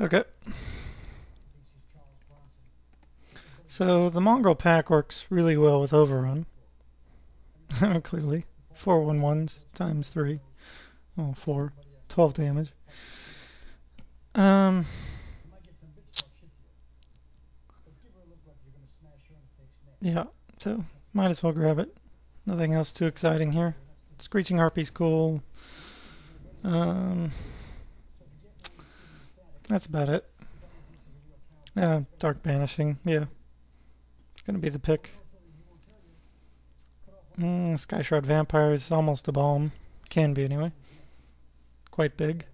Okay. So the mongrel pack works really well with overrun. Clearly. 4/11s times 3. Oh, 4. 12 damage. Um, yeah, so might as well grab it. Nothing else too exciting here. Screeching Harpy's cool. Um, that's about it. Dark Banishing, yeah. It's gonna be the pick. Sky Shroud Vampire is almost a bomb. Can be anyway. Quite big.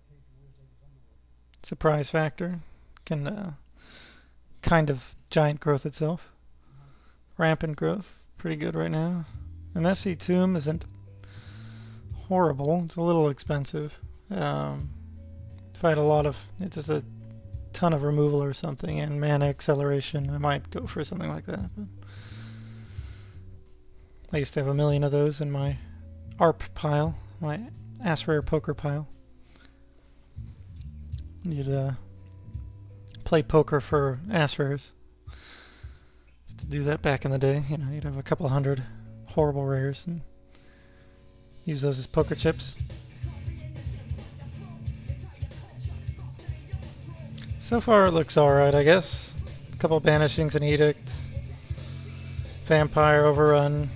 Surprise factor. Can kind of giant growth itself. Rampant growth. Pretty good right now. A Messy Tomb isn't horrible. It's a little expensive. If I had a lot of, it's just a ton of removal or something and mana acceleration, I might go for something like that. But I used to have a million of those in my ARP pile, my Ass Rare Poker pile. You'd play poker for Ass Rares. Used to do that back in the day. You know, you'd have a couple hundred horrible rares and use those as poker chips. So far it looks alright, I guess. A couple banishings and edicts. Vampire overrun.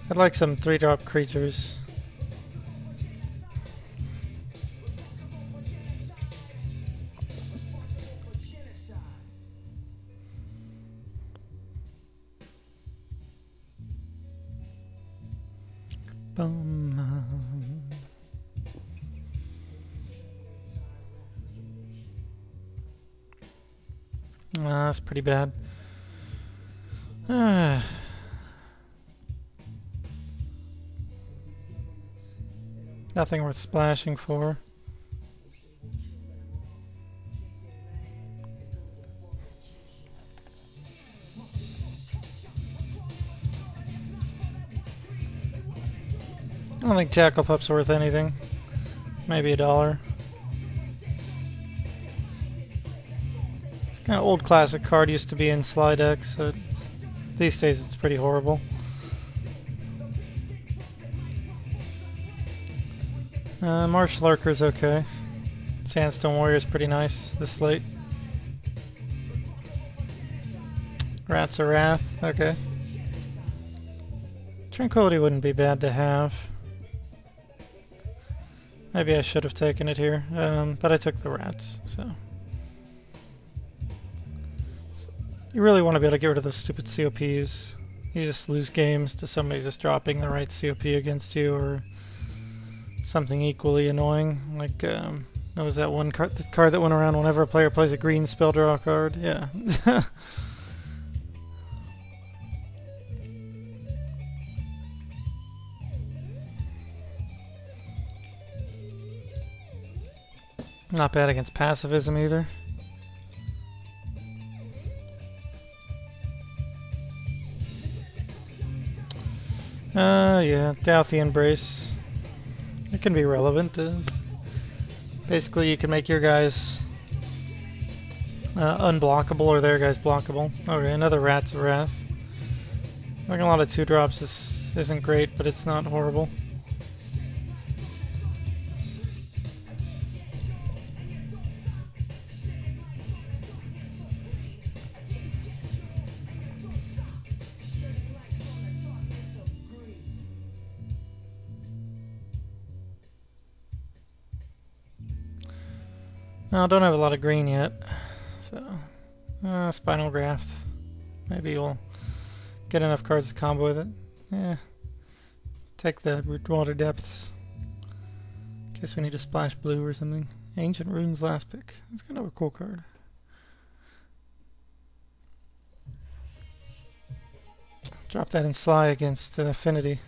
I'd like some 3-drop creatures. That's pretty bad. Nothing worth splashing for. I don't think Jackal Pup's worth anything. Maybe $1. It's kind of old classic card, used to be in slide decks, so these days it's pretty horrible. Marsh Lurker's okay. Sandstone Warrior's pretty nice this late. Rats of Wrath, okay. Tranquility wouldn't be bad to have. Maybe I should have taken it here, but I took the rats, so. You really want to be able to get rid of those stupid COPs. You just lose games to somebody just dropping the right COP against you, or something equally annoying. Like, what was that one card? The card that went around whenever a player plays a green spell draw card? Yeah. Not bad against pacifism either. Yeah, Doubt the Embrace. It can be relevant. Basically, you can make your guys unblockable or their guys blockable. Okay, another Rats of Wrath. Making a lot of 2-drops isn't great, but it's not horrible. No, I don't have a lot of green yet, so Spinal Graft. Maybe we'll get enough cards to combo with it. Yeah, take the Water Depths. In case we need to splash blue or something. Ancient Runes last pick. That's kind of a cool card. Drop that in Sly against Affinity.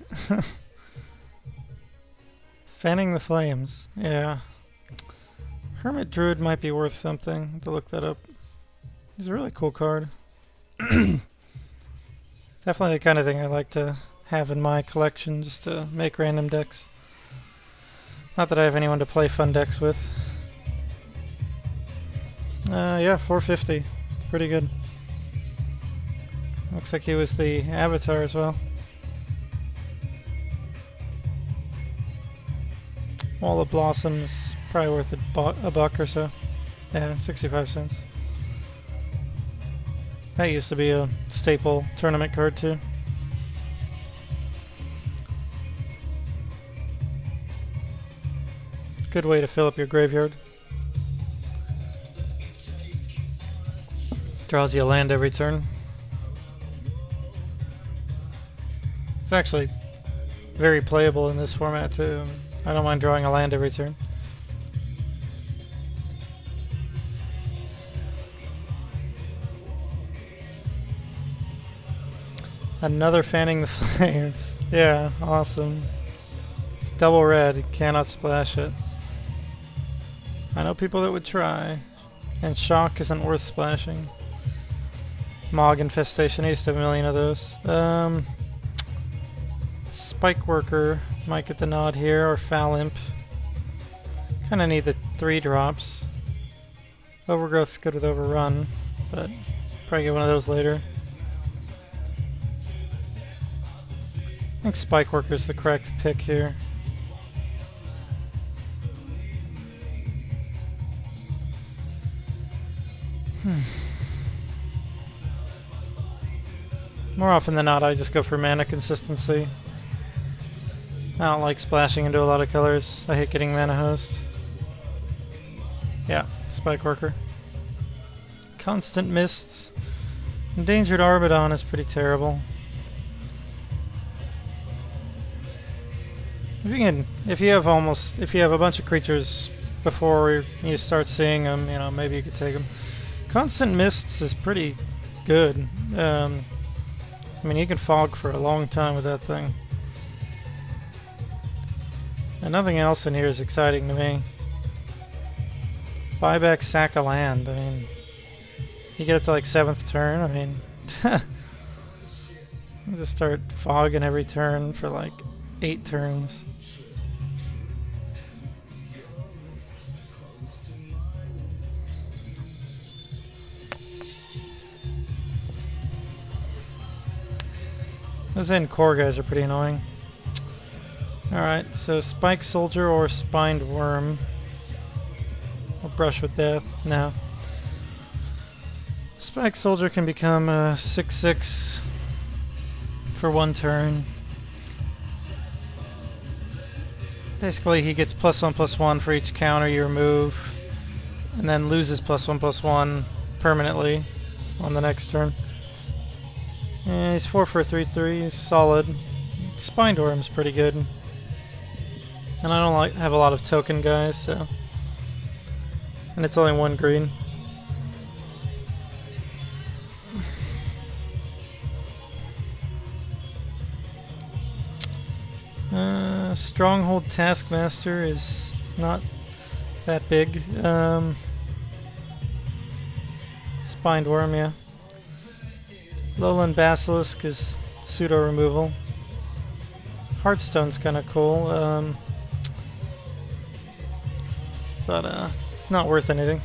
Fanning the Flames. Yeah. Hermit Druid might be worth something. To look that up. He's a really cool card. Definitely the kind of thing I like to have in my collection, just to make random decks. Not that I have anyone to play fun decks with. Yeah, 450. Pretty good. Looks like he was the avatar as well. Wall of Blossoms, probably worth a buck or so. Yeah, 65 cents. That used to be a staple tournament card too. Good way to fill up your graveyard. Draws you a land every turn. It's actually very playable in this format too. I don't mind drawing a land every turn. Another Fanning the Flames. Yeah, awesome. It's double red, you cannot splash it. I know people that would try. And Shock isn't worth splashing. Mog Infestation, I used to have a million of those. Spike Worker might get the nod here, or Foul Imp. Kinda need the 3 drops. Overgrowth's good with Overrun, but probably get one of those later. I think Spike Worker's the correct pick here. More often than not, I just go for mana consistency. I don't like splashing into a lot of colors. I hate getting mana host. Yeah, Spike Worker. Constant Mists. Endangered Arbidon is pretty terrible. If you have a bunch of creatures before you start seeing them, you know, maybe you could take them. Constant Mists is pretty good. I mean, you can fog for a long time with that thing. And nothing else in here is exciting to me. Buyback, sack a land. I mean, you get up to like 7th turn. I mean, you just start fogging every turn for like 8 turns. Those end core guys are pretty annoying. Alright, so Spike Soldier or Spined Worm. Or Brush with Death. No. Spike Soldier can become a 6/6 for 1 turn. Basically, he gets +1/+1 for each counter you remove, and then loses +1/+1 permanently on the next turn. Yeah, he's 4 for a 3/3. He's solid. Spined Worm's pretty good. And I don't have a lot of token guys, so. And it's only 1 green. Stronghold Taskmaster is not that big. Spined Worm, yeah. Lowland Basilisk is pseudo removal. Heartstone's kind of cool, but it's not worth anything.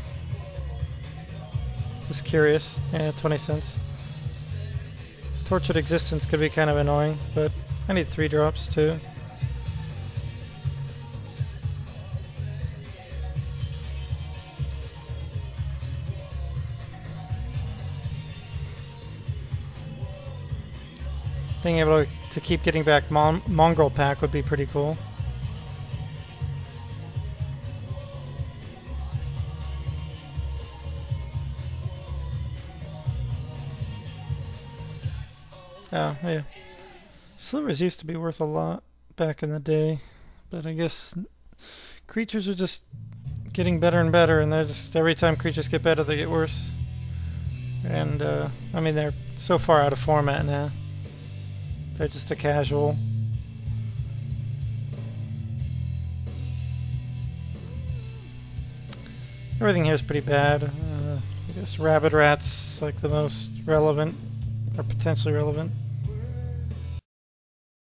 Just curious. Yeah, 20 cents. Tortured Existence could be kind of annoying, but I need 3 drops too. Being able to keep getting back Mongrel Pack would be pretty cool. Oh, yeah. Slivers used to be worth a lot back in the day, but I guess creatures are just getting better and better, and they're just, every time creatures get better, they get worse. And, I mean, they're so far out of format now. They're just a casual. Everything here is pretty bad. I guess Rabbit Rat's like the most relevant, or potentially relevant.